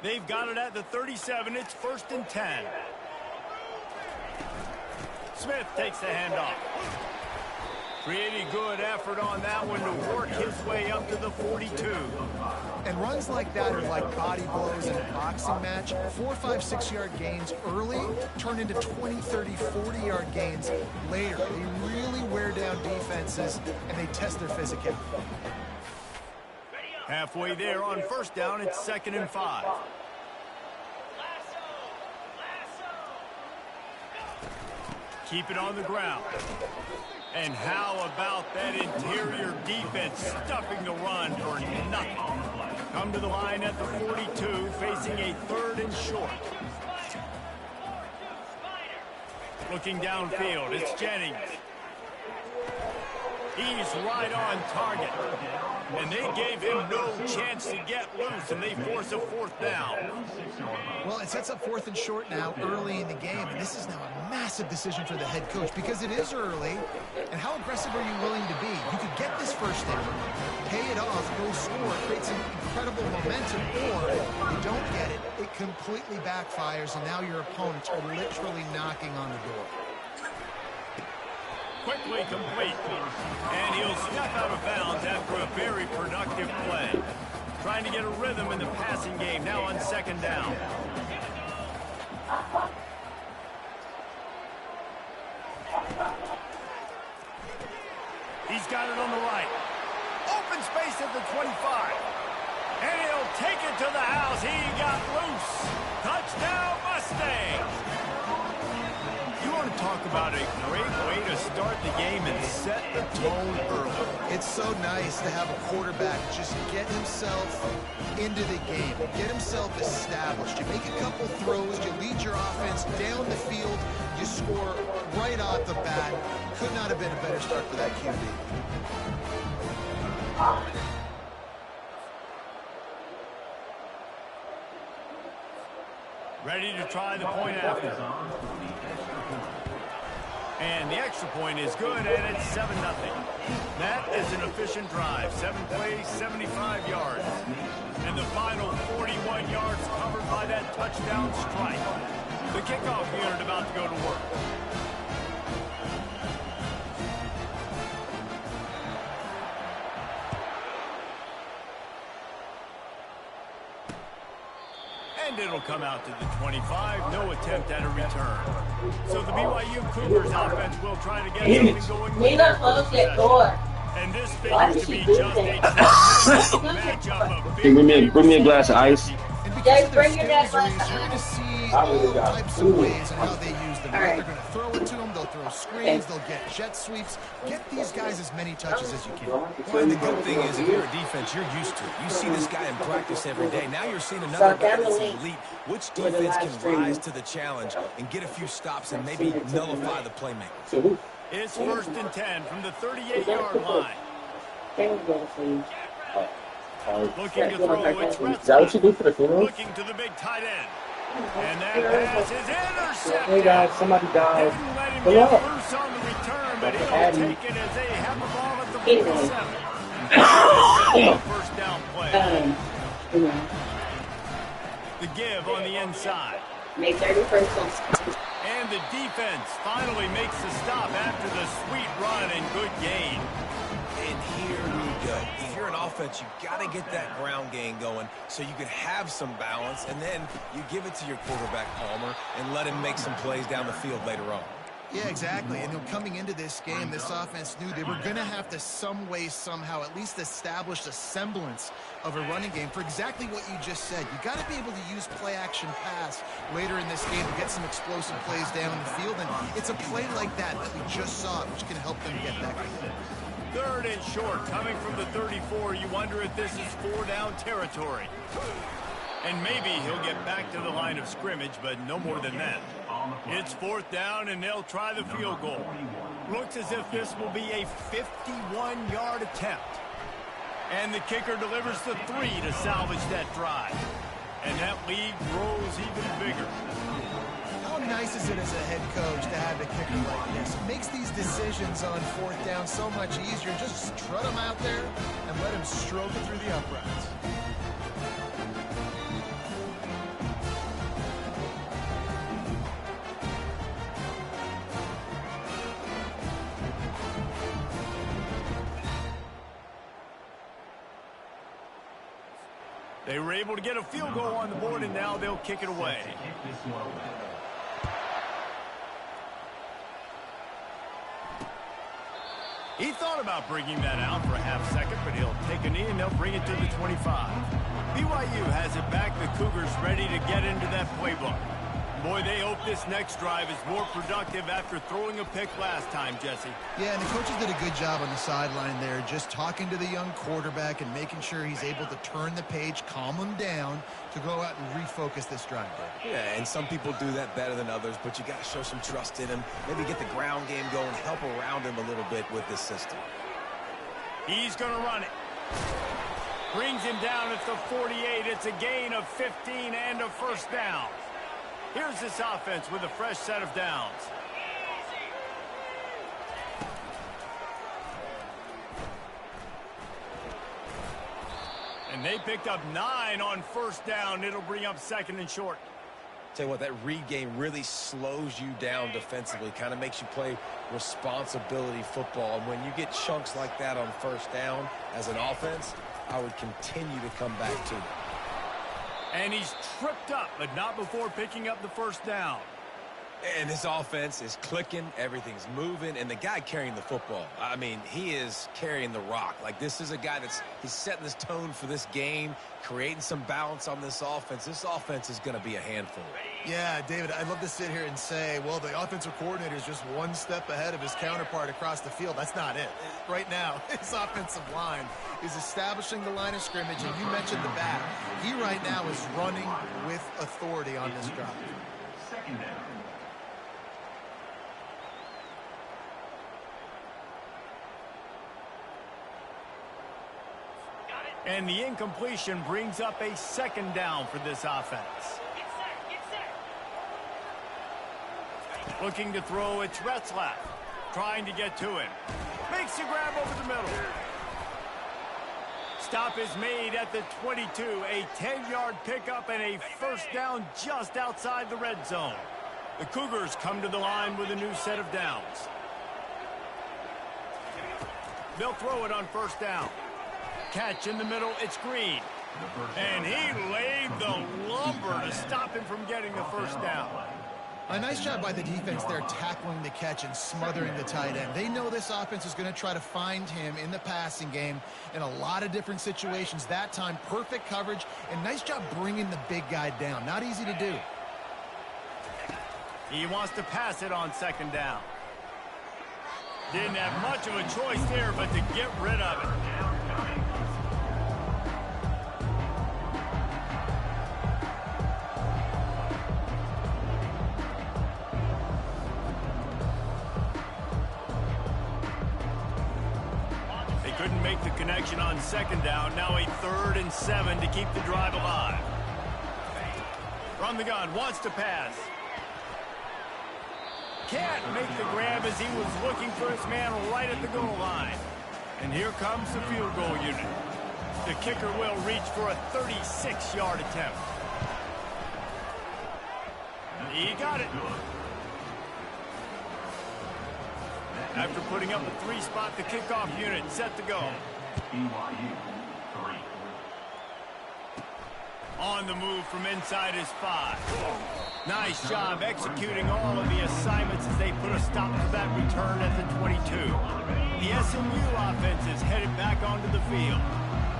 They've got it at the 37. It's 1st and 10. Smith takes the handoff. Pretty good effort on that one to work his way up to the 42. And runs like that are like body blows in a boxing match. 4, 5, 6-yard gains early turn into 20, 30, 40-yard gains later. They really wear down defenses, and they test their physicality. Halfway there on 1st down, it's 2nd and 5. Keep it on the ground. And how about that interior defense stuffing the run for nothing? Come to the line at the 42, facing a 3rd and short. Looking downfield, it's Jennings. He's right on target. And they gave him no chance to get loose, and they force a 4th down. Well, it sets up 4th and short now early in the game, and this is now a massive decision for the head coach because it is early. And how aggressive are you willing to be? You could get this 1st down, pay it off, go score, create some incredible momentum, or you don't get it, it completely backfires, and now your opponents are literally knocking on the door. Quickly complete, and he'll step out of bounds after a very productive play. Trying to get a rhythm in the passing game now on 2nd down. He's got it on the right. Open space at the 25. And he'll take it to the house. He got loose. Touchdown, Mustangs. You want to talk about a great way to start the game and set the tone early. It's so nice to have a quarterback just get himself into the game, get himself established. You make a couple throws, you lead your offense down the field, you score right off the bat. Could not have been a better start for that QB. Ready to try the point after. And the extra point is good, and it's 7-0. That is an efficient drive. 7 plays, 75 yards. And the final 41 yards covered by that touchdown strike. The kickoff unit about to go to work. And it'll come out to the 25. No attempt at a return. So the BYU Cougars offense will try to get something going. We don't close that door. And this figures to be just a matchup of bring me a glass of ice. Just bring your glass of ice. You're going to see all types of ways on how they use them. They're going to throw it to them. They'll throw screens. They'll get jet sweeps. Get these guys as many touches as you can. Well, and the good thing is, if you're a defense, you're used to it. You see this guy in practice every day. Now you're seeing another guy that's elite. Which defense can rise to the challenge and get a few stops and maybe nullify the playmaker? It's 1st and 10 from the 38-yard line. Looking to throw, it's Red. Is that what you do for the funeral? Looking to the big tight end. And that pass is intercepted. Hey guys, somebody died. Didn't let him get loose on the return, but he'll take it as they have the ball at the 47. First down play. The give on the inside. May 31st. And the defense finally makes the stop after the sweet run and good gain. And here we go. If you're an offense, you've got to get that ground game going so you can have some balance, and then you give it to your quarterback, Palmer, and let him make some plays down the field later on. Yeah, exactly. And coming into this game, this offense knew they were going to have to some way, somehow, at least establish a semblance of a running game for exactly what you just said. You got to be able to use play-action pass later in this game to get some explosive plays down the field. And it's a play like that we just saw, which can help them get that going. 3rd and short, coming from the 34. You wonder if this is 4-down territory. And maybe he'll get back to the line of scrimmage, but no more than that. It's 4th down, and they'll try the field goal. Looks as if this will be a 51-yard attempt. And the kicker delivers the 3 to salvage that drive. And that lead grows even bigger. How nice is it as a head coach to have a kicker like this? It makes these decisions on 4th down so much easier. Just strut him out there and let him stroke it through the uprights. They were able to get a field goal on the board, and now they'll kick it away. He thought about bringing that out for a half second, but he'll take a knee and they'll bring it to the 25. BYU has it back. The Cougars ready to get into that playbook. Boy, they hope this next drive is more productive after throwing a pick last time, Jesse. Yeah, and the coaches did a good job on the sideline there, just talking to the young quarterback and making sure he's able to turn the page, calm him down to go out and refocus this drive. Yeah, and some people do that better than others, but you got to show some trust in him. Maybe get the ground game going, help around him a little bit with this system. He's going to run it. Brings him down at the 48. It's a gain of 15 and a first down. Here's this offense with a fresh set of downs. And they picked up 9 on first down. It'll bring up second and short. Tell you what, that read game really slows you down defensively, kind of makes you play responsibility football. And when you get chunks like that on first down as an offense, I would continue to come back to it. And he's tripped up, but not before picking up the first down. And this offense is clicking, everything's moving, and the guy carrying the football, I mean, he is carrying the rock. Like, this is a guy he's setting this tone for this game, creating some balance on this offense. This offense is going to be a handful. Yeah, David, I'd love to sit here and say, well, the offensive coordinator is just one step ahead of his counterpart across the field. That's not it. Right now, his offensive line is establishing the line of scrimmage, and you mentioned the back. He right now is running with authority on this drive. Second down. And the incompletion brings up a second down for this offense. Looking to throw, it's Retzlaff. Trying to get to him. Makes the grab over the middle. Stop is made at the 22. A 10-yard pickup and a first down just outside the red zone. The Cougars come to the line with a new set of downs. They'll throw it on first down. Catch in the middle, it's Green. And he laid the lumber to stop him from getting the first down. A nice job by the defense there tackling the catch and smothering the tight end. They know this offense is going to try to find him in the passing game in a lot of different situations. That time, perfect coverage, and nice job bringing the big guy down. Not easy to do. He wants to pass it on second down. Didn't have much of a choice there, but to get rid of it. Couldn't make the connection on second down. Now a 3rd and 7 to keep the drive alive. From the gun, wants to pass. Can't make the grab as he was looking for his man right at the goal line. And here comes the field goal unit. The kicker will reach for a 36-yard attempt. He got it. After putting up a 3-spot, the kickoff unit set to go. BYU 3. On the move from inside his 5. Nice job executing all of the assignments as they put a stop to that return at the 22. The SMU offense is headed back onto the field.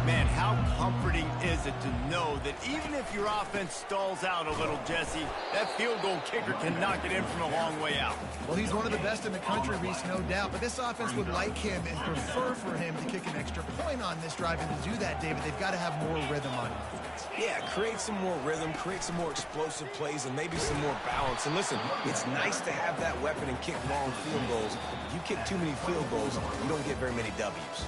Man, how comforting is it to know that even if your offense stalls out a little, Jesse, that field goal kicker can knock it in from a long way out. Well, he's one of the best in the country, Reese, no doubt. But this offense would like him and prefer for him to kick an extra point on this drive. And to do that, David, they've got to have more rhythm on offense. Yeah, create some more rhythm, create some more explosive plays, and maybe some more balance. And listen, it's nice to have that weapon and kick long field goals. If you kick too many field goals, you don't get very many W's.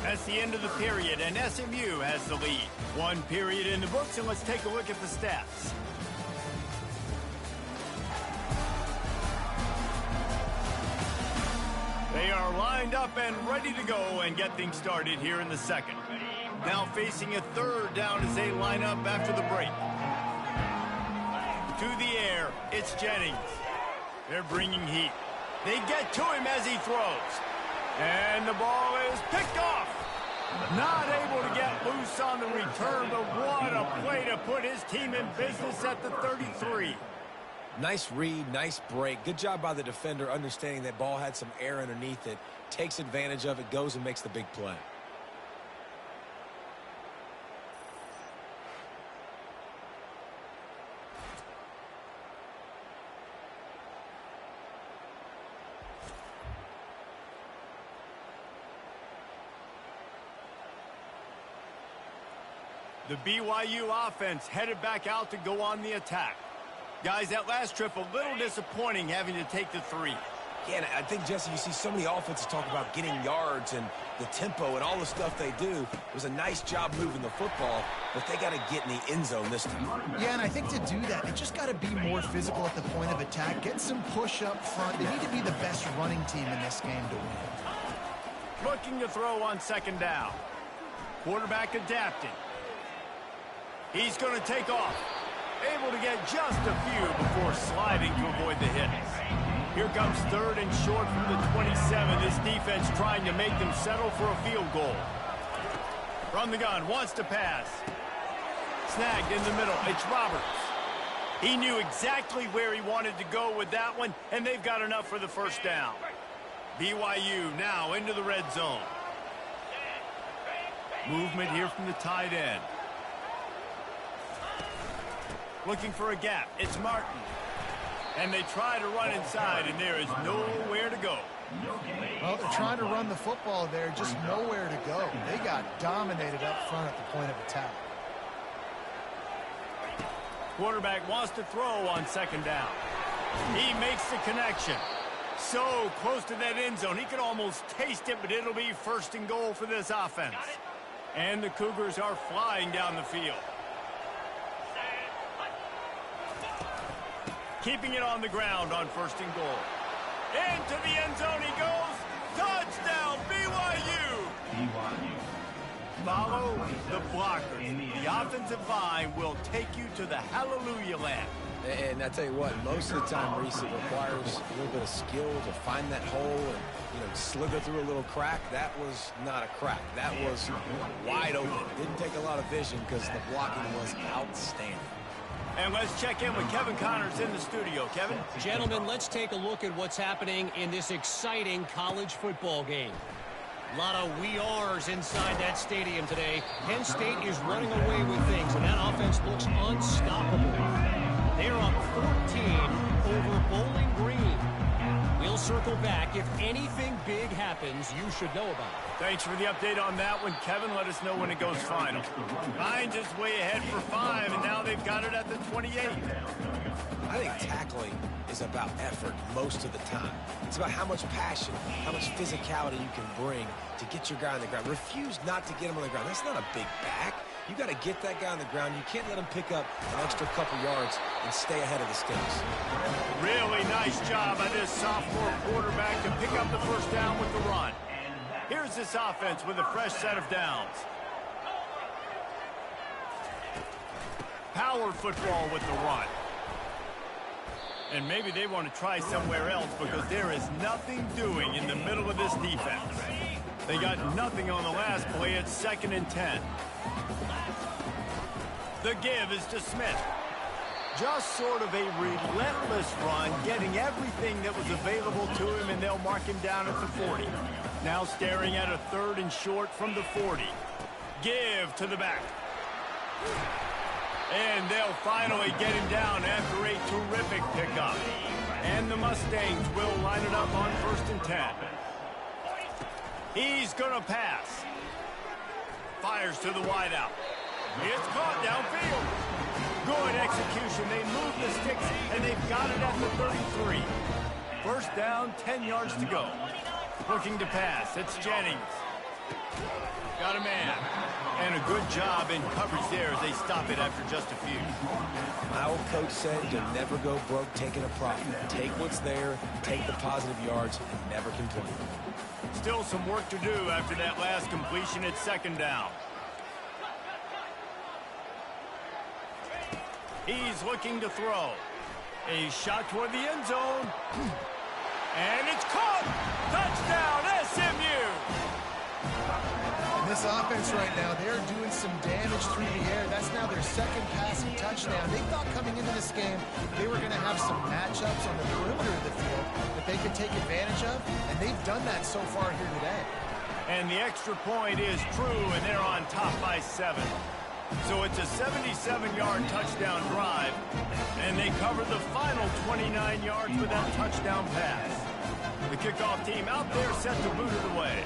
That's the end of the period, and SMU has the lead. 1 period in the books, and let's take a look at the stats. They are lined up and ready to go and get things started here in the second. Now facing a 3rd down as they line up after the break. To the air, it's Jennings. They're bringing heat. They get to him as he throws. And the ball is picked off. Not able to get loose on the return, but what a play to put his team in business at the 33. Nice read, nice break. Good job by the defender understanding that ball had some air underneath it. Takes advantage of it, goes and makes the big play. The BYU offense headed back out to go on the attack. Guys, that last trip a little disappointing having to take the 3. Yeah, and I think, Jesse, you see so many offenses talk about getting yards and the tempo and all the stuff they do. It was a nice job moving the football, but they got to get in the end zone this time. Yeah, and I think to do that, they just got to be more physical at the point of attack. Get some push up front. They need to be the best running team in this game to win. Looking to throw on 2nd down. Quarterback adapting. He's going to take off. Able to get just a few before sliding to avoid the hit. Here comes 3rd and short from the 27. This defense trying to make them settle for a field goal. From the gun, wants to pass. Snagged in the middle. It's Roberts. He knew exactly where he wanted to go with that one, and they've got enough for the 1st down. BYU now into the red zone. Movement here from the tight end. Looking for a gap. It's Martin. And they try to run inside, and there is nowhere to go. Well, they're trying to run the football there, just nowhere to go. They got dominated up front at the point of attack. Quarterback wants to throw on 2nd down. He makes the connection. So close to that end zone. He could almost taste it, but it'll be 1st and goal for this offense. And the Cougars are flying down the field. Keeping it on the ground on 1st and goal. Into the end zone he goes. Touchdown, BYU! Follow the blockers. The offensive line will take you to the hallelujah land. And I tell you what, most of the time, Reese, it requires a little bit of skill to find that hole and, slither through a little crack. That was not a crack. That was wide open. Didn't take a lot of vision because the blocking was outstanding. And let's check in with Kevin Connors in the studio. Kevin? Gentlemen, let's take a look at what's happening in this exciting college football game. A lot of we ares inside that stadium today. Penn State is running away with things, and that offense looks unstoppable. They're up 14 over Bowling Green. We'll circle back. If anything big happens, you should know about it. Thanks for the update on that one, Kevin. Let us know when it goes final. Lions is way ahead for 5, and now they've got it at the 28. I think tackling is about effort most of the time. It's about how much passion, how much physicality you can bring to get your guy on the ground. Refuse not to get him on the ground. That's not a big back. You got to get that guy on the ground. You can't let him pick up an extra couple yards and stay ahead of the sticks. Really nice job by this sophomore quarterback to pick up the 1st down with the run. Here's this offense with a fresh set of downs. Power football with the run. And maybe they want to try somewhere else because there is nothing doing in the middle of this defense. They got nothing on the last play. It's 2nd and 10. The give is to Smith. Just sort of a relentless run, getting everything that was available to him, and they'll mark him down at the 40. Now staring at a 3rd and short from the 40. Give to the back. And they'll finally get him down after a terrific pickup. And the Mustangs will line it up on 1st and 10. He's going to pass. Fires to the wideout. It's caught downfield. Good execution. They move the sticks, and they've got it at the 33. 1st down, 10 yards to go. Looking to pass. It's Jennings. Got a man. And a good job in coverage there as they stop it after just a few. My old coach said to never go broke taking a profit. Take what's there, take the positive yards, and never complain. Still some work to do after that last completion at 2nd down. He's looking to throw. A shot toward the end zone. And it's caught! Touchdown, SMU! And this offense right now, they're doing some damage through the air. That's now their second passing touchdown. They thought coming into this game they were going to have some matchups on the perimeter of the field that they could take advantage of, and they've done that so far here today. And the extra point is true, and they're on top by 7. So it's a 77-yard touchdown drive, and they cover the final 29 yards with that touchdown pass. The kickoff team out there set to boot it away.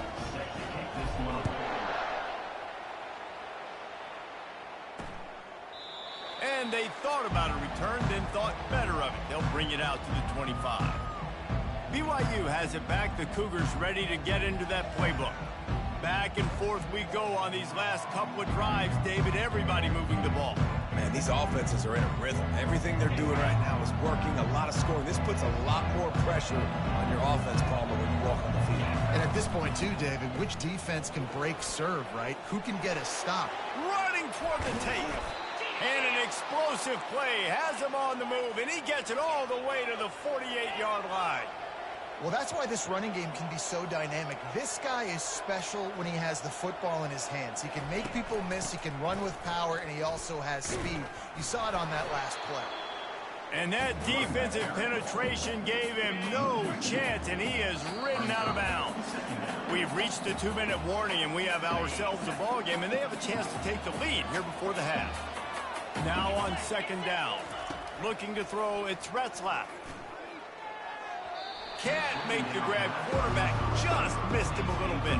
And they thought about a return, then thought better of it. They'll bring it out to the 25. BYU has it back. The Cougars ready to get into that playbook. Back and forth we go on these last couple of drives, David. Everybody moving the ball. Man, these offenses are in a rhythm. Everything they're doing right now is working. A lot of scoring. This puts a lot more pressure on your offense, Palmer, when you walk on the field. And at this point, too, David, which defense can break serve, right? Who can get a stop? Running toward the tape. And an explosive play has him on the move, and he gets it all the way to the 48-yard line. Well, that's why this running game can be so dynamic. This guy is special when he has the football in his hands. He can make people miss, he can run with power, and he also has speed. You saw it on that last play. And that defensive penetration gave him no chance, and he is ridden out of bounds. We've reached the 2-minute warning, and we have ourselves a ball game, and they have a chance to take the lead here before the half. Now on second down. Looking to throw, it's Retzlaff. Can't make the grab. Quarterback just missed him a little bit.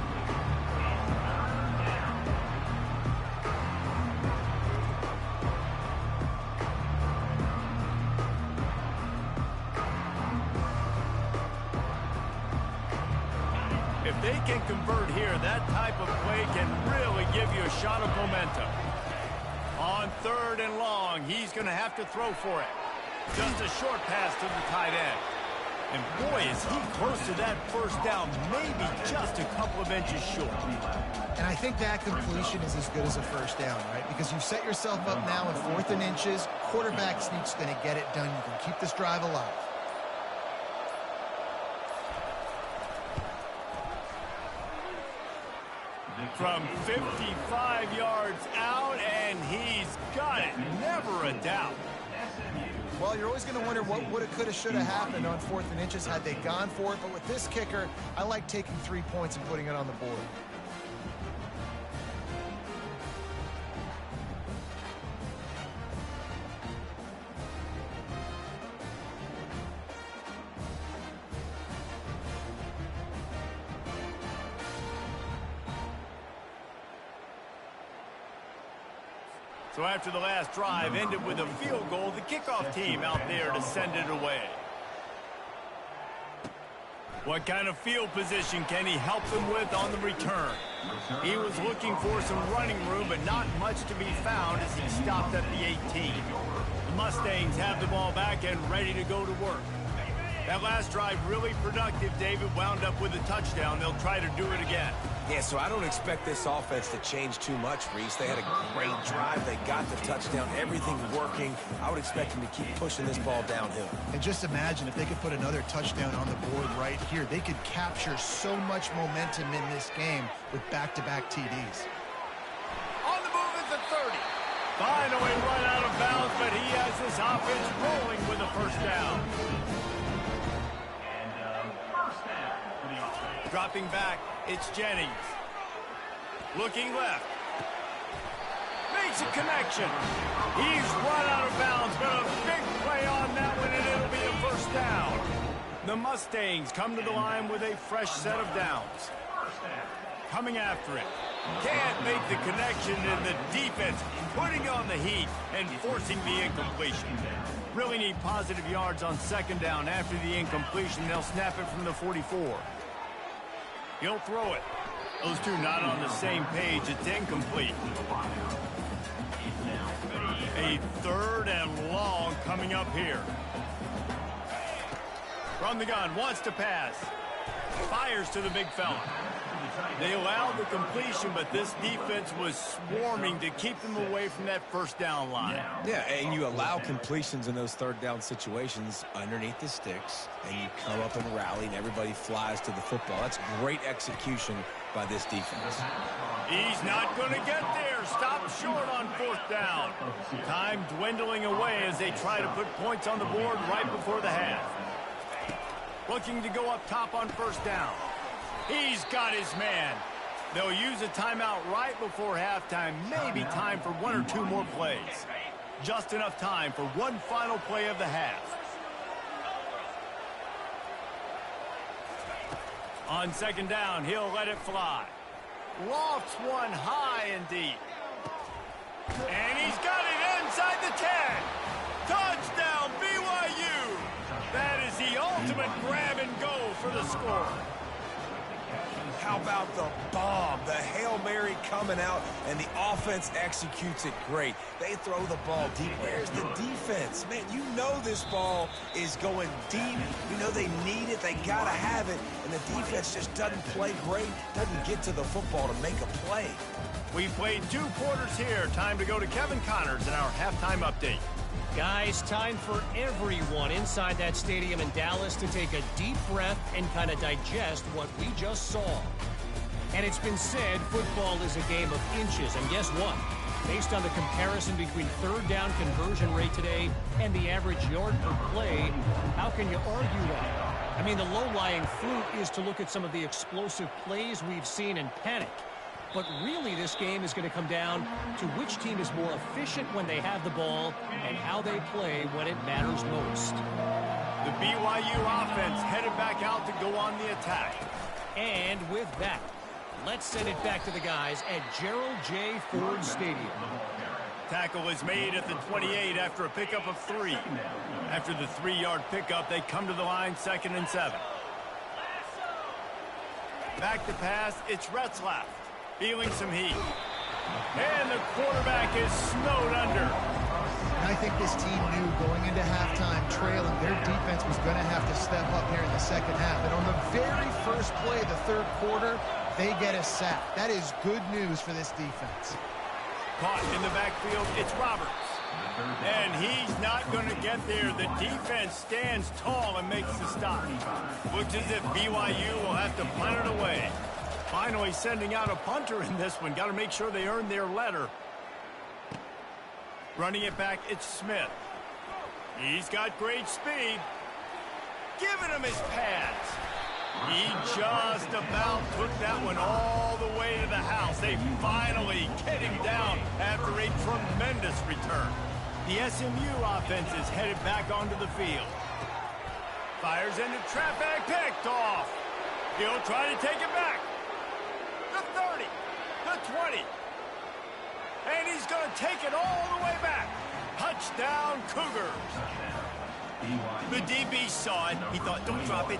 If they can convert here, that type of play can really give you a shot of momentum. On third and long, he's going to have to throw for it. Just a short pass to the tight end. And boy, is he close to that first down, maybe just a couple of inches short. And I think that completion is as good as a first down, right? Because you've set yourself up now in 4th and inches. Quarterback sneak's going to get it done. You can keep this drive alive. From 55 yards out, and he's got it. Never a doubt. Well, you're always going to wonder what woulda, coulda, shoulda happened on 4th and inches had they gone for it. But with this kicker, I like taking 3 points and putting it on the board. So after the last drive ended with a field goal, the kickoff team out there to send it away. What kind of field position can he help them with on the return? He was looking for some running room, but not much to be found as he stopped at the 18. The Mustangs have the ball back and ready to go to work. That last drive really productive. David wound up with a touchdown. They'll try to do it again. Yeah, so I don't expect this offense to change too much, Reese. They had a great drive. They got the touchdown. Everything working. I would expect them to keep pushing this ball downhill. And just imagine if they could put another touchdown on the board right here. They could capture so much momentum in this game with back-to-back TDs. On the move at the 30. Finally run out of bounds, but he has this offense rolling with a first down. Dropping back, it's Jennings. Looking left. Makes a connection. He's run out of bounds, but a big play on that one, and it'll be a first down. The Mustangs come to the line with a fresh set of downs. Coming after it. Can't make the connection, and the defense putting on the heat and forcing the incompletion. Really need positive yards on second down. After the incompletion, they'll snap it from the 44. He'll throw it. Those two not on the same page. It's incomplete. A third and long coming up here. From the gun, wants to pass. Fires to the big fella. They allowed the completion, but this defense was swarming to keep them away from that first down line. Yeah, and you allow completions in those third down situations underneath the sticks, and you come up and rally, and everybody flies to the football. That's great execution by this defense. He's not going to get there. Stop short on 4th down. Time dwindling away as they try to put points on the board right before the half. Looking to go up top on 1st down. He's got his man. They'll use a timeout right before halftime. Maybe time for 1 or 2 more plays. Just enough time for one final play of the half. On 2nd down, he'll let it fly. Lofts one high and deep. And he's got it inside the 10. Touchdown, BYU. That is the ultimate grab and go for the score. How about the bomb? The Hail Mary coming out, and the offense executes it great. They throw the ball deep. Where's the defense? Man, you know this ball is going deep. You know they need it. They got to have it. And the defense just doesn't play great, doesn't get to the football to make a play. We played 2 quarters here. Time to go to Kevin Connors in our halftime update. Guys, time for everyone inside that stadium in Dallas to take a deep breath and kind of digest what we just saw. And it's been said football is a game of inches. And guess what? Based on the comparison between 3rd down conversion rate today and the average yard per play, how can you argue that? I mean, the low-lying fruit is to look at some of the explosive plays we've seen and panic. But really, this game is going to come down to which team is more efficient when they have the ball and how they play when it matters most. The BYU offense headed back out to go on the attack. And with that, let's send it back to the guys at Gerald J. Ford Stadium. Tackle is made at the 28 after a pickup of 3. After the 3-yard pickup, they come to the line 2nd and 7. Back to pass, it's Retzlaff. Feeling some heat. And the quarterback is snowed under. And I think this team knew going into halftime trailing, their defense was going to have to step up here in the 2nd half. And on the very first play of the 3rd quarter, they get a sack. That is good news for this defense. Caught in the backfield, it's Roberts. And he's not going to get there. The defense stands tall and makes the stop. Looks as if BYU will have to punt it away. Finally sending out a punter in this one. Got to make sure they earn their letter. Running it back, it's Smith. He's got great speed. Giving him his pads. He just about took that one all the way to the house. They finally get him down after a tremendous return. The SMU offense is headed back onto the field. Fires into traffic, picked off. He'll try to take it back. The 30, the 20. And he's going to take it all the way back. Touchdown, Cougars. The DB saw it. He thought, don't drop it,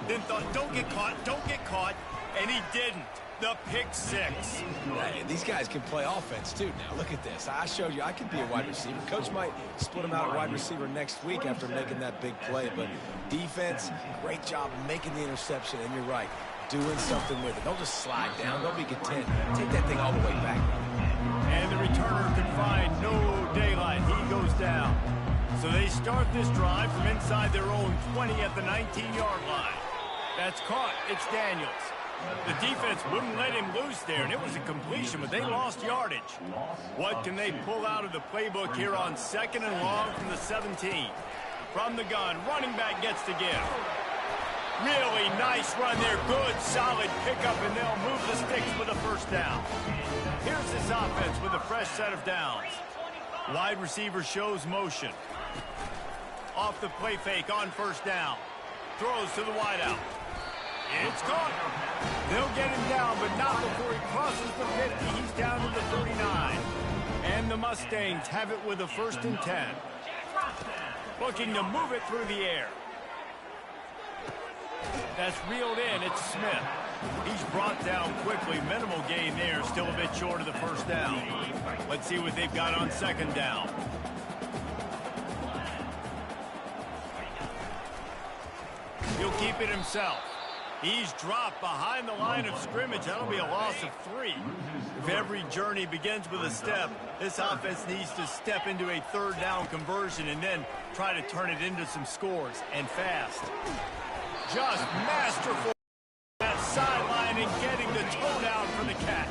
then thought, don't get caught, and he didn't. The pick 6. Hey, these guys can play offense, too. Now, look at this. I showed you I could be a wide receiver. Coach might split him out at wide receiver next week after making that big play. But defense, great job making the interception, and you're right, doing something with it. Don't just slide down. Don't be content. Take that thing all the way back. And the returner can find no daylight. He goes down. So they start this drive from inside their own 20 at the 19-yard line. That's caught. It's Daniels. The defense wouldn't let him loose there, and it was a completion, but they lost yardage. What can they pull out of the playbook here on 2nd and long from the 17? From the gun, running back gets to give. Really nice run there. Good, solid pickup, and they'll move the sticks with a 1st down. Here's this offense with a fresh set of downs. Wide receiver shows motion. Off the play fake on 1st down. Throws to the wideout. It's caught. They'll get him down, but not before he crosses the 50. He's down to the 39. And the Mustangs have it with a 1st and 10. Looking to move it through the air. That's reeled in. It's Smith. He's brought down quickly. Minimal gain there. Still a bit short of the 1st down. Let's see what they've got on 2nd down. He'll keep it himself. He's dropped behind the line of scrimmage. That'll be a loss of 3. If every journey begins with a step, this offense needs to step into a 3rd down conversion and then try to turn it into some scores, and fast. Just masterful that sideline and getting the toe down for the catch.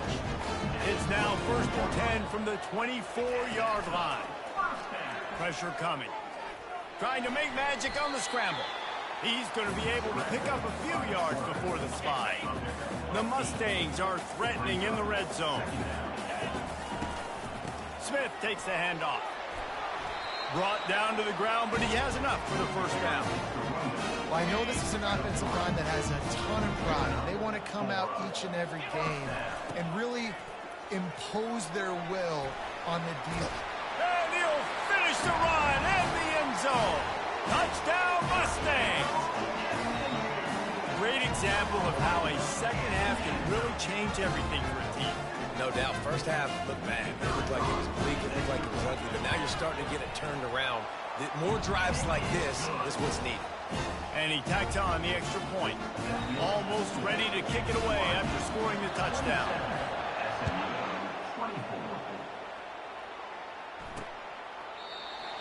It's now 1st and 10 from the 24-yard line. Pressure coming. Trying to make magic on the scramble. He's going to be able to pick up a few yards before the slide. The Mustangs are threatening in the red zone. Smith takes the handoff. Brought down to the ground, but he has enough for the first down. Well, I know this is an offensive line that has a ton of pride. They want to come out each and every game and really impose their will on the defense. And he'll finish the run in the end zone. Touchdown, Mustangs! Great example of how a second half can really change everything for a team. No doubt. First half looked bad. It looked like it was bleak. It looked like it was ugly. But now you're starting to get it turned around. More drives like this is what's needed. And he tacks on the extra point. Almost ready to kick it away after scoring the touchdown.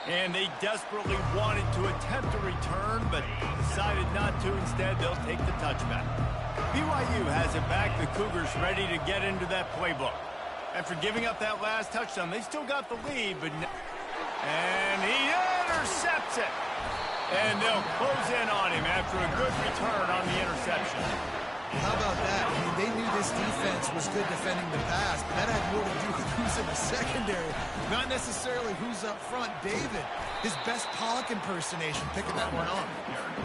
And they desperately wanted to attempt a return, but decided not to. Instead, they'll take the touchback. BYU has it back. The Cougars ready to get into that playbook. After giving up that last touchdown, they still got the lead, but... And he intercepts it. And they'll close in on him after a good return on the interception. How about that? I mean, they knew this defense was good defending the pass, but that had more to do with who's in the secondary, not necessarily who's up front. David, his best Pollock impersonation, picking that one off.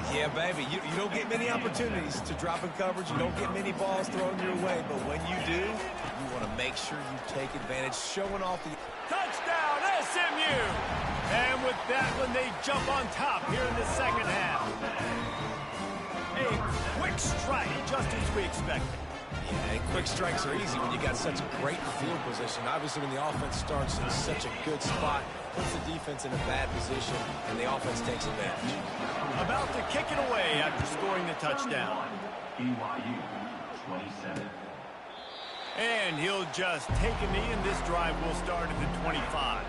Yeah, baby, you don't get many opportunities to drop in coverage. You don't get many balls thrown your way, but when you do, you want to make sure you take advantage, showing off the... Touchdown, SMU! And with that one, they jump on top here in the second half. A quick strike, just as we expected. Yeah, and quick strikes are easy when you got such a great field position. Obviously, when the offense starts in such a good spot, puts the defense in a bad position, and the offense takes advantage. About to kick it away after scoring the touchdown. BYU 27. And he'll just take a knee, and this drive will start at the 25.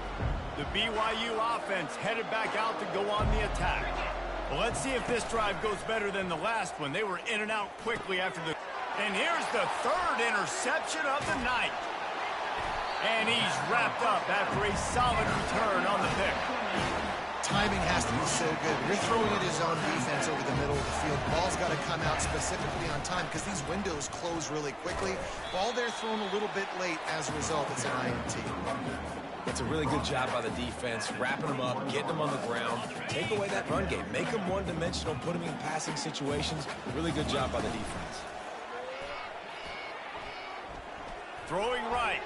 The BYU offense headed back out to go on the attack. Well, let's see if this drive goes better than the last one. They were in and out quickly after the... And here's the third interception of the night. And he's wrapped up after a solid return on the pick. Timing has to be so good. You're throwing at his own defense over the middle of the field. Ball's got to come out specifically on time because these windows close really quickly. Ball there thrown a little bit late. As a result, it's an INT. It's a really good job by the defense, wrapping them up, getting them on the ground. Take away that run game. Make them one-dimensional, put them in passing situations. Really good job by the defense. Throwing right.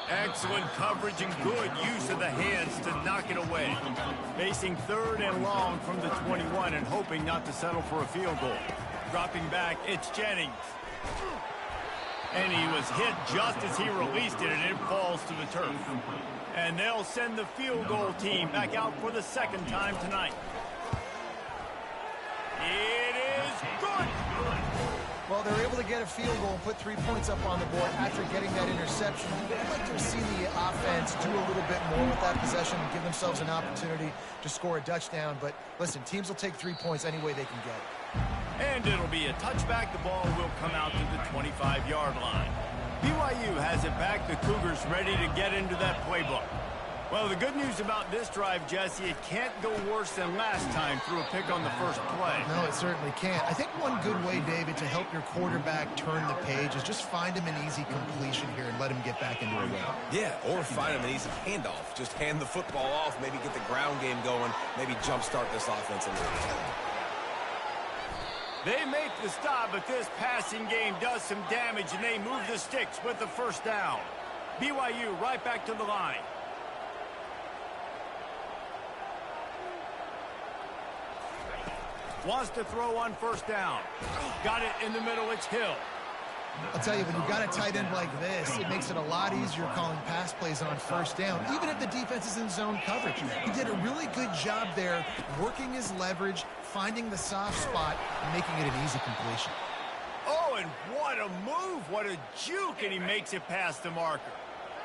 Excellent coverage and good use of the hands to knock it away. Facing third and long from the 21 and hoping not to settle for a field goal. Dropping back, it's Jennings. And he was hit just as he released it, and it falls to the turf. And they'll send the field goal team back out for the second time tonight. It is good. Well, they're able to get a field goal and put 3 points up on the board after getting that interception. I'd like to see the offense do a little bit more with that possession and give themselves an opportunity to score a touchdown. But listen, teams will take 3 points any way they can get it. And it'll be a touchback. The ball will come out to the 25-yard line. BYU has it back. The Cougars ready to get into that playbook. Well, the good news about this drive, Jesse, it can't go worse than last time through a pick on the first play. No, it certainly can't. I think one good way, David, to help your quarterback turn the page is just find him an easy completion here and let him get back into a rhythm. Yeah, or find him an easy handoff. Just hand the football off, maybe get the ground game going, maybe jumpstart this offense a little bit. They make the stop, but this passing game does some damage, and they move the sticks with the first down. BYU right back to the line. Wants to throw on first down. Got it in the middle. It's Hill. I'll tell you, when you've got a tight end like this, it makes it a lot easier calling pass plays on first down, even if the defense is in zone coverage. He did a really good job there, working his leverage, finding the soft spot, and making it an easy completion. Oh, and what a move, what a juke, and he makes it past the marker.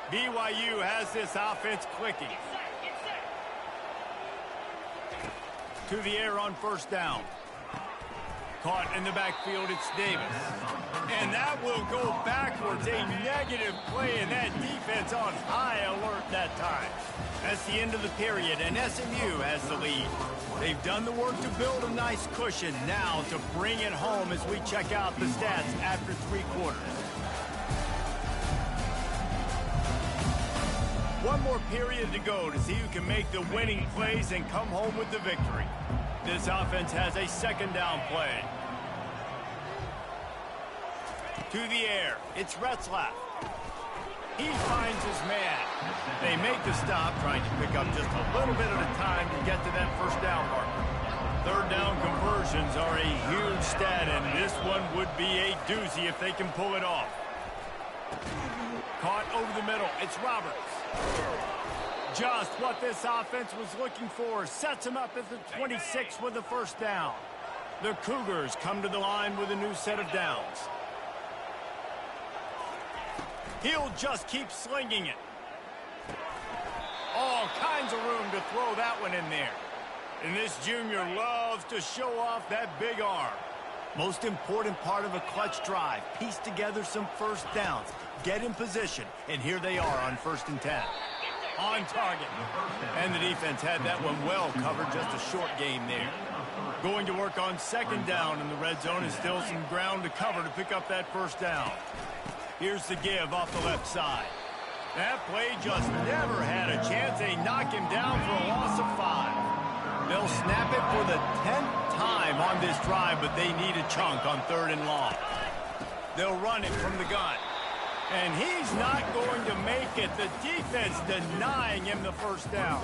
BYU has this offense clicking. To the air on first down. Caught in the backfield, it's Davis. And that will go backwards. A negative play, and that defense on high alert that time. That's the end of the period, and SMU has the lead. They've done the work to build a nice cushion. Now to bring it home as we check out the stats after 3 quarters. One more period to go to see who can make the winning plays and come home with the victory. This offense has a 2nd down play. To the air, it's Retzlaff. He finds his man. They make the stop, trying to pick up just a little bit at a time to get to that 1st down marker. 3rd down conversions are a huge stat, and this one would be a doozy if they can pull it off. Caught over the middle, it's Roberts. Just what this offense was looking for. Sets him up at the 26 with the 1st down. The Cougars come to the line with a new set of downs. He'll just keep slinging it. All kinds of room to throw that one in there. And this junior loves to show off that big arm. Most important part of a clutch drive. Piece together some 1st downs. Get in position. And here they are on 1st and 10. On target. And the defense had that one well covered. Just a short game there. Going to work on 2nd down in the red zone, and still some ground to cover to pick up that 1st down. Here's the give off the left side. That play just never had a chance. They knock him down for a loss of 5. They'll snap it for the 10th time on this drive, but they need a chunk on 3rd and long. They'll run it from the gun. And he's not going to make it. The defense denying him the 1st down.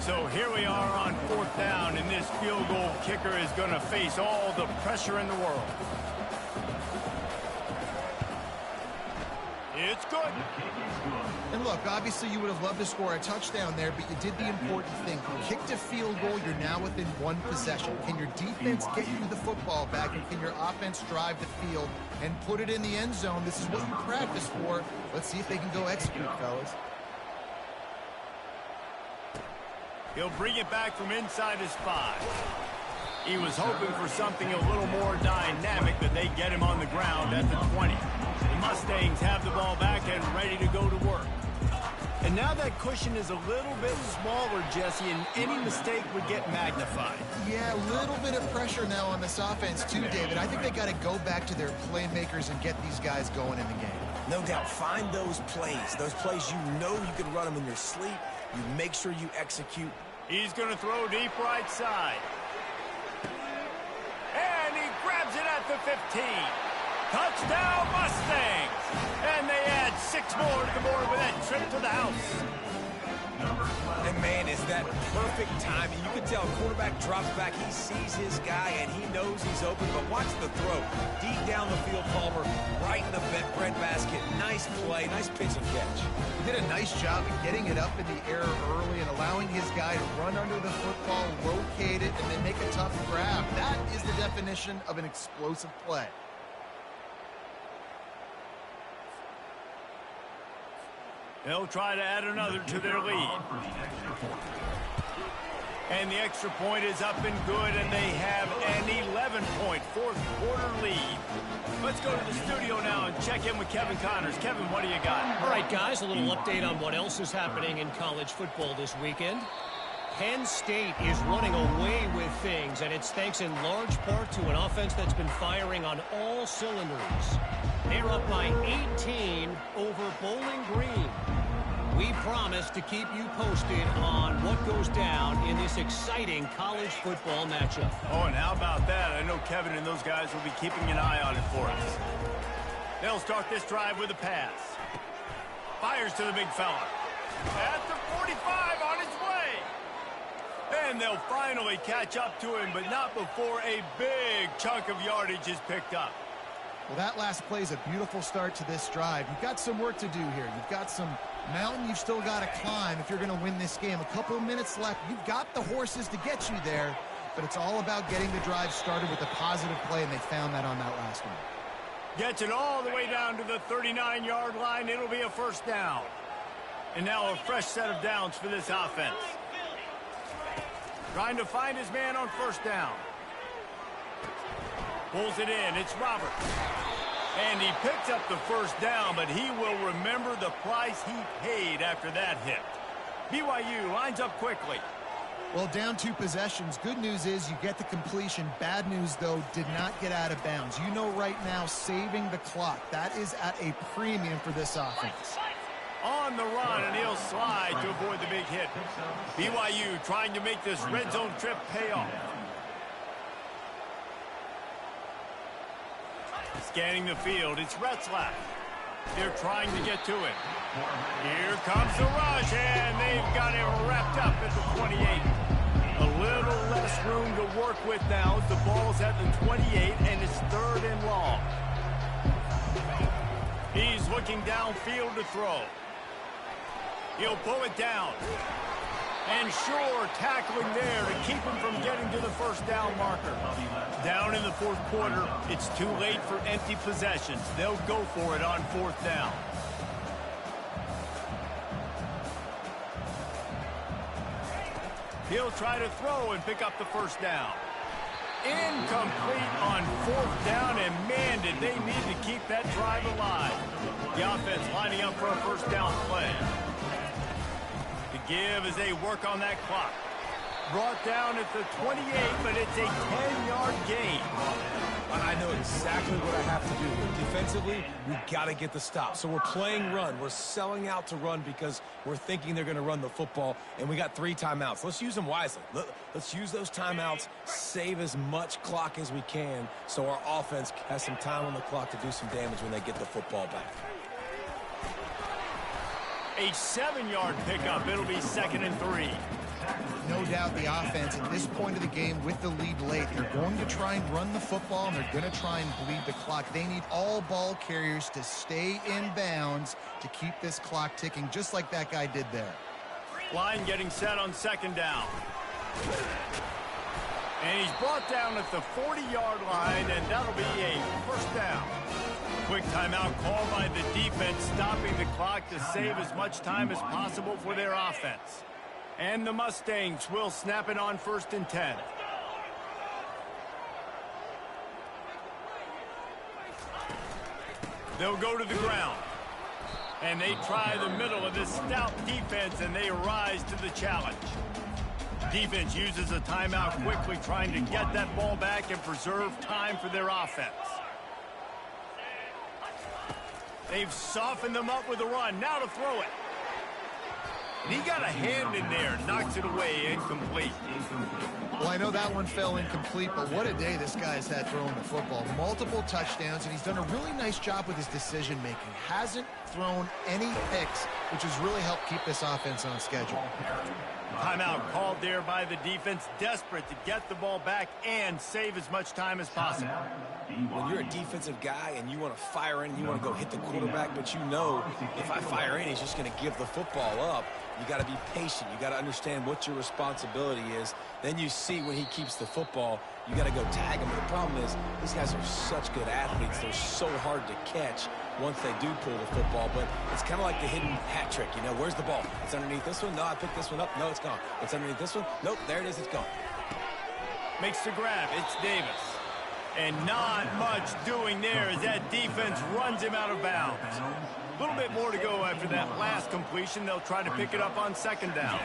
So here we are on 4th down, and this field goal kicker is going to face all the pressure in the world. It's good. And look, obviously you would have loved to score a touchdown there, but you did the important thing. You kicked a field goal, you're now within 1 possession. Can your defense get you the football back, and can your offense drive the field and put it in the end zone? This is what you practice for. Let's see if they can go execute, fellas. He'll bring it back from inside his 5. He was hoping for something a little more dynamic, but they get him on the ground at the 20. The Mustangs have the ball back and ready to go to work. And now that cushion is a little bit smaller, Jesse, and any mistake would get magnified. Yeah, a little bit of pressure now on this offense too, David. I think they got to go back to their playmakers and get these guys going in the game. No doubt. Find those plays you know you can run them in your sleep. You make sure you execute. He's going to throw deep right side. And he grabs it at the 15. Touchdown, Mustangs! And they add 6 more to the board with that trip to the house. And, man, is that perfect timing. You can tell quarterback drops back. He sees his guy, and he knows he's open. But watch the throw. Deep down the field, Palmer, right in the bread basket. Nice play, nice pitch and catch. He did a nice job of getting it up in the air early and allowing his guy to run under the football, locate it, and then make a tough grab. That is the definition of an explosive play. They'll try to add another to their lead. And the extra point is up and good, and they have an 11-point 4th quarter lead. Let's go to the studio now and check in with Kevin Connors. Kevin, what do you got? All right, guys, a little update on what else is happening in college football this weekend. Penn State is running away with things, and it's thanks in large part to an offense that's been firing on all cylinders. They're up by 18 over Bowling Green. We promise to keep you posted on what goes down in this exciting college football matchup. Oh, and how about that? I know Kevin and those guys will be keeping an eye on it for us. They'll start this drive with a pass. Fires to the big fella. At the 45 on his way. And they'll finally catch up to him, but not before a big chunk of yardage is picked up. Well, that last play is a beautiful start to this drive. You've got some work to do here. You've got some mountain you've still got to climb if you're going to win this game. A couple of minutes left. You've got the horses to get you there, but it's all about getting the drive started with a positive play, and they found that on that last one. Gets it all the way down to the 39-yard line. It'll be a 1st down. And now a fresh set of downs for this offense. Trying to find his man on 1st down. Pulls it in. It's Roberts. And he picks up the first down, but he will remember the price he paid after that hit. BYU lines up quickly. Well, down 2 possessions. Good news is you get the completion. Bad news, though, did not get out of bounds. You know right now, saving the clock. That is at a premium for this offense. On the run, and he'll slide to avoid the big hit. BYU trying to make this red zone trip pay off. Scanning the field, it's Retzlaff. They're trying to get to him. Here comes the rush, and they've got him wrapped up at the 28. A little less room to work with now. The ball's at the 28, and it's 3rd and long. He's looking downfield to throw. He'll pull it down. And sure, tackling there to keep him from getting to the first down marker. Down in the 4th quarter, it's too late for empty possessions. They'll go for it on 4th down. He'll try to throw and pick up the first down. Incomplete on 4th down, and man, did they need to keep that drive alive. The offense lining up for a first down play. To give as they work on that clock. Brought down at the 28, but it's a 10-yard gain. I know exactly what I have to do. Defensively, we've got to get the stop. So we're playing run. We're selling out to run because we're thinking they're going to run the football, and we got 3 timeouts. Let's use them wisely. Let's use those timeouts, save as much clock as we can so our offense has some time on the clock to do some damage when they get the football back. A 7-yard pickup. It'll be 2nd and 3. No doubt the offense at this point of the game with the lead late, they're going to try and run the football, and they're going to try and bleed the clock. They need all ball carriers to stay in bounds to keep this clock ticking, just like that guy did there. Line getting set on 2nd down. And he's brought down at the 40-yard line, and that'll be a first down. Quick timeout called by the defense, stopping the clock to save as much time as possible for their offense. And the Mustangs will snap it on 1st and 10. They'll go to the ground. And they try the middle of this stout defense, and they rise to the challenge. Defense uses a timeout quickly, trying to get that ball back and preserve time for their offense. They've softened them up with a run. Now to throw it. And he got a hand in there, knocks it away, incomplete. Well, I know that one fell incomplete, but what a day this guy's had throwing the football. Multiple touchdowns, and he's done a really nice job with his decision-making. Hasn't thrown any picks, which has really helped keep this offense on schedule. Timeout called there by the defense, desperate to get the ball back and save as much time as possible. When you're a defensive guy and you want to fire in, you want to go hit the quarterback, but you know if I fire in, he's just going to give the football up. You got to be patient. You got to understand what your responsibility is. Then you see when he keeps the football, you got to go tag him. The problem is these guys are such good athletes. They're so hard to catch once they do pull the football, but it's kind of like the hidden hat trick. You know, where's the ball? It's underneath this one. No, I picked this one up. No, it's gone. It's underneath this one. Nope, there it is. It's gone. Makes the grab. It's Davis. And not much doing there as that defense runs him out of bounds. A little bit more to go after that last completion. They'll try to pick it up on 2nd down.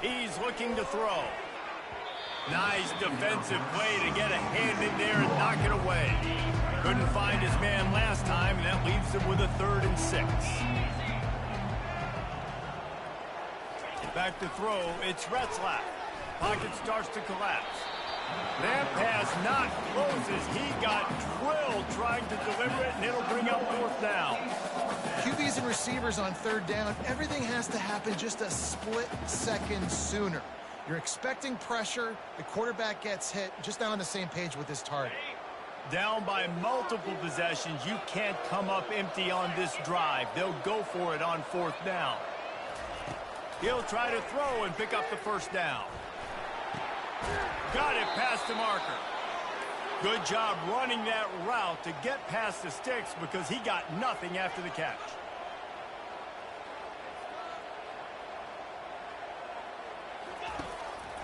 He's looking to throw. Nice defensive play to get a hand in there and knock it away. Couldn't find his man last time, and that leaves him with a 3rd and 6. Back to throw, it's Retzlaff. Pocket starts to collapse. That pass not close as he got drilled trying to deliver it, and it'll bring up 4th down. QBs and receivers on 3rd down, everything has to happen just a split second sooner. You're expecting pressure, the quarterback gets hit, just not on the same page with his target. Down by multiple possessions, you can't come up empty on this drive. They'll go for it on 4th down. He'll try to throw and pick up the first down. Got it past the marker. Good job running that route to get past the sticks because he got nothing after the catch.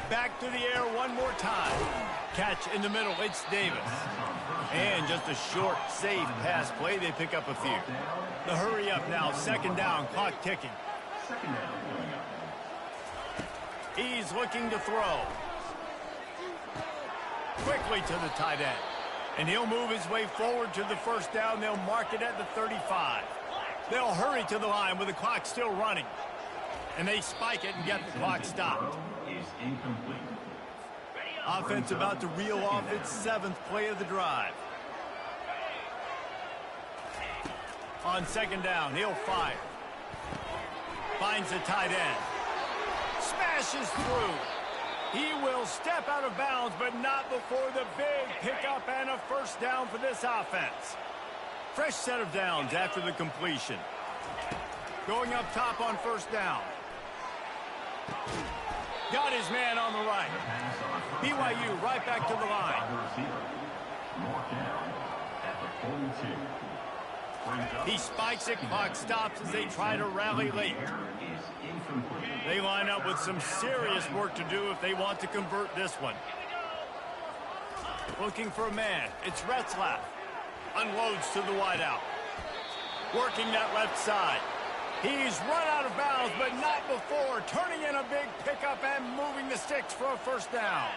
Back to the air one more time. Catch in the middle. It's Davis. And just a short, safe pass play. They pick up a few. The hurry up now. Second down. Clock ticking. He's looking to throw. Quickly to the tight end. And he'll move his way forward to the first down. They'll mark it at the 35. They'll hurry to the line with the clock still running. And they spike it and get the clock stopped. Offense about to reel off its 7th play of the drive. On second down, he'll fire. Finds the tight end. Smashes through. He will step out of bounds, but not before the big pickup and a first down for this offense. Fresh set of downs after the completion. Going up top on first down. Got his man on the right. BYU right back to the line. He spikes it, clock stops as they try to rally late. They line up with some serious work to do if they want to convert this one. Looking for a man. It's Retzlaff. Unloads to the wideout. Working that left side. He's run out of bounds, but not before. Turning in a big pickup and moving the sticks for a first down.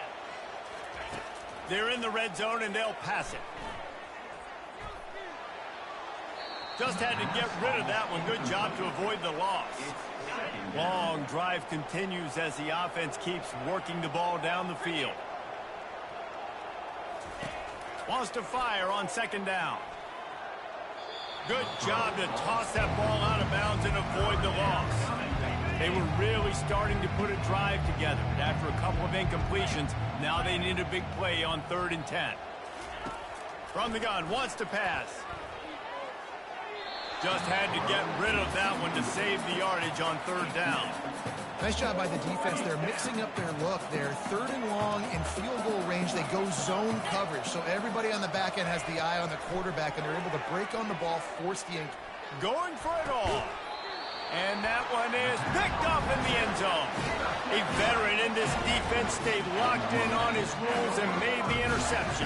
They're in the red zone, and they'll pass it. Just had to get rid of that one. Good job to avoid the loss. Long drive continues as the offense keeps working the ball down the field. Wants to fire on second down. Good job to toss that ball out of bounds and avoid the loss. They were really starting to put a drive together. After a couple of incompletions, now they need a big play on 3rd and 10. From the gun, wants to pass. Just had to get rid of that one to save the yardage on 3rd down. Nice job by the defense. They're mixing up their look. They're 3rd and long in field goal range. They go zone coverage. So everybody on the back end has the eye on the quarterback, and they're able to break on the ball, force the going for it all. And that one is picked up in the end zone. A veteran in this defense stayed locked in on his rules and made the interception.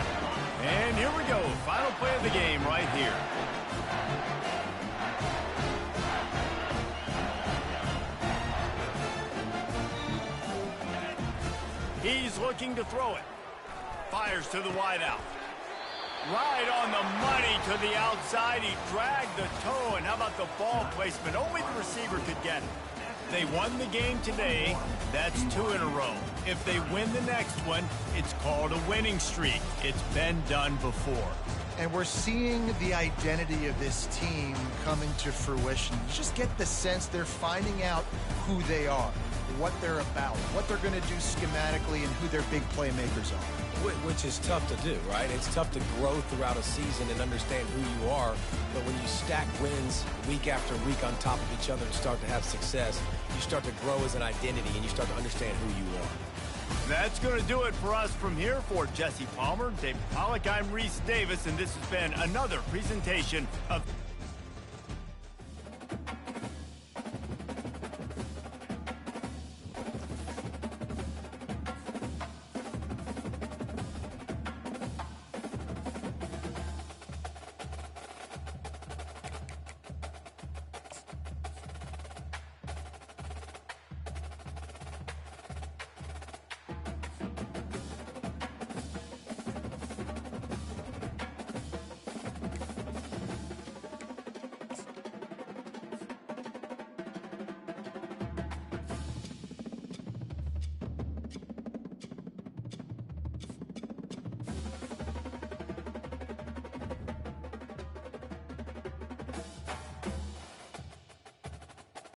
And here we go. Final play of the game right here. He's looking to throw it. Fires to the wideout. Right on the money to the outside. He dragged the toe, and how about the ball placement? Only the receiver could get it. They won the game today. That's 2 in a row. If they win the next one, it's called a winning streak. It's been done before. And we're seeing the identity of this team coming to fruition. You just get the sense they're finding out who they are, what they're about, what they're going to do schematically, and who their big playmakers are. Which is tough to do, right? It's tough to grow throughout a season and understand who you are. But when you stack wins week after week on top of each other and start to have success, you start to grow as an identity and you start to understand who you are. That's going to do it for us from here. For Jesse Palmer, Dave Pollack, I'm Reese Davis, and this has been another presentation of